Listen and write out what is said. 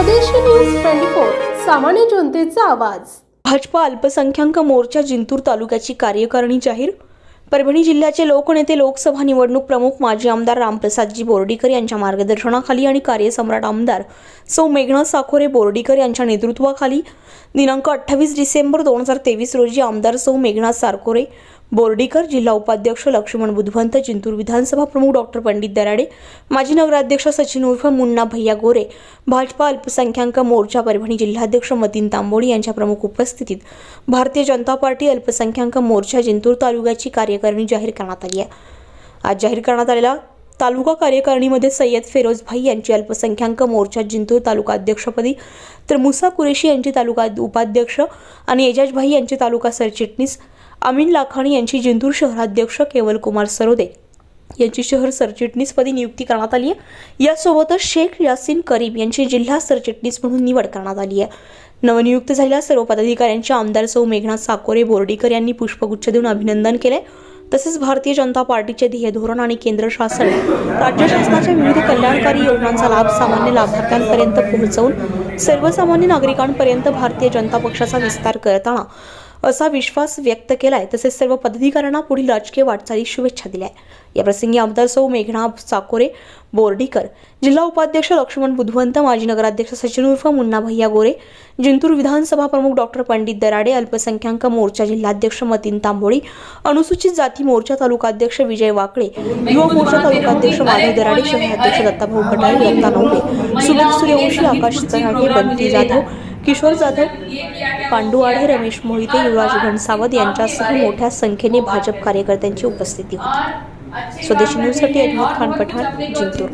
स्वदेशी न्यूज 24 सामान्य जनतेचा आवाज। भाजपा अल्पसंख्याक मोर्चा जिंतूर तालुक्याची कार्यकारिणी जाहीर। परभणी जिल्ह्याचे लोकनेते, लोकसभा निवडणूक प्रमुख माजी आमदार रामप्रसादजी बोर्डीकर यांच्या मार्गदर्शनाखाली आणि कार्यसम्राट आमदार सौ मेघना साखोरे बोर्डीकर यांच्या नेतृत्वाखाली दिनांक 28 डिसेंबर 2023 रोजी आमदार सौ मेघना साखोरे बोर्डीकर, जिल्हा उपाध्यक्ष लक्ष्मण बुधवंत, जिंतूर विधानसभा प्रमुख डॉक्टर पंडित दराडे, माजी नगराध्यक्ष सचिन उर्फ मुन्ना भैया गोरे, भाजपा अल्पसंख्याक मोर्चा परभणी जिल्हाध्यक्ष मतीन तांबोळी यांच्या प्रमुख उपस्थितीत भारतीय जनता पार्टी अल्पसंख्याक मोर्चा जिंतूर तालुक्याची कार्यकारिणी जाहीर करण्यात आली आहे। आज जाहीर करण्यात आलेल्या तालुका कार्यकारिणीमध्ये सय्यद फेरोज भाई यांची अल्पसंख्याक मोर्चा जिंतूर तालुका अध्यक्षपदी, तर मुसा कुरेशी यांची तालुका उपाध्यक्ष आणि एजाज भाई यांची तालुका सरचिटणीस, अमीन लाखाणी यांची जिंतूर शहराध्यक्ष, केवल कुमार सरोदे यांची शहर सरचिटणीसपदी नियुक्ती करण्यात आली आहे। यासोबतच शेख यासीन करीम यांची जिल्हा सरचिटणीस म्हणून निवड करण्यात आली आहे। नवनियुक्त झालेल्या सर्व पदाधिकाऱ्यांचे आमदार सौ मेघना साखोरे बोर्डीकर यांनी पुष्पगुच्छ देऊन अभिनंदन केले। तसेच भारतीय जनता पार्टीचे ध्येय धोरण आणि केंद्र शासन, राज्य शासनाच्या विविध कल्याणकारी योजनांचा लाभ सामान्य लाभार्थ्यांपर्यंत पोहोचवून सर्वसामान्य नागरिकांपर्यंत भारतीय जनता पक्षाचा विस्तार करताना असा विश्वास व्यक्त केलाय। तसेच सर्व पदाधिकाऱ्यांना पुढील राजकीय वाटचालीस शुभेच्छा दिल्या। या प्रसंगी आमदार सौ मेघना साखोरे बोर्डीकर, जिल्हा उपाध्यक्ष लक्ष्मण बुधवंत, माजी नगराध्यक्ष सचिन उर्फ मुन्ना भैया गोरे, जिंतूर विधानसभा प्रमुख डॉक्टर पंडित दराडे, अल्पसंख्याक मोर्चा जिल्हाध्यक्ष मतीन तांबोळी, अनुसूचित जाती मोर्चा तालुकाध्यक्ष विजय वाकळे, युवा मोर्चा तालुकाध्यक्ष माधव दराडे, शहराध्यक्ष दत्ताभाऊ खटाळे, दत्ता नवले, सुमित सूर्यवंशी, आकाश चराडे, बंटी जाधव, किशोर जाधव, पांडू आढे, रमेश मोहिते, युवराज घनसावत यांच्यासह मोठ्या संख्येने भाजप कार्यकर्त्यांची उपस्थिती होती। स्वदेशी न्यूजसाठी अहमद खान पठाण, जिंतूर।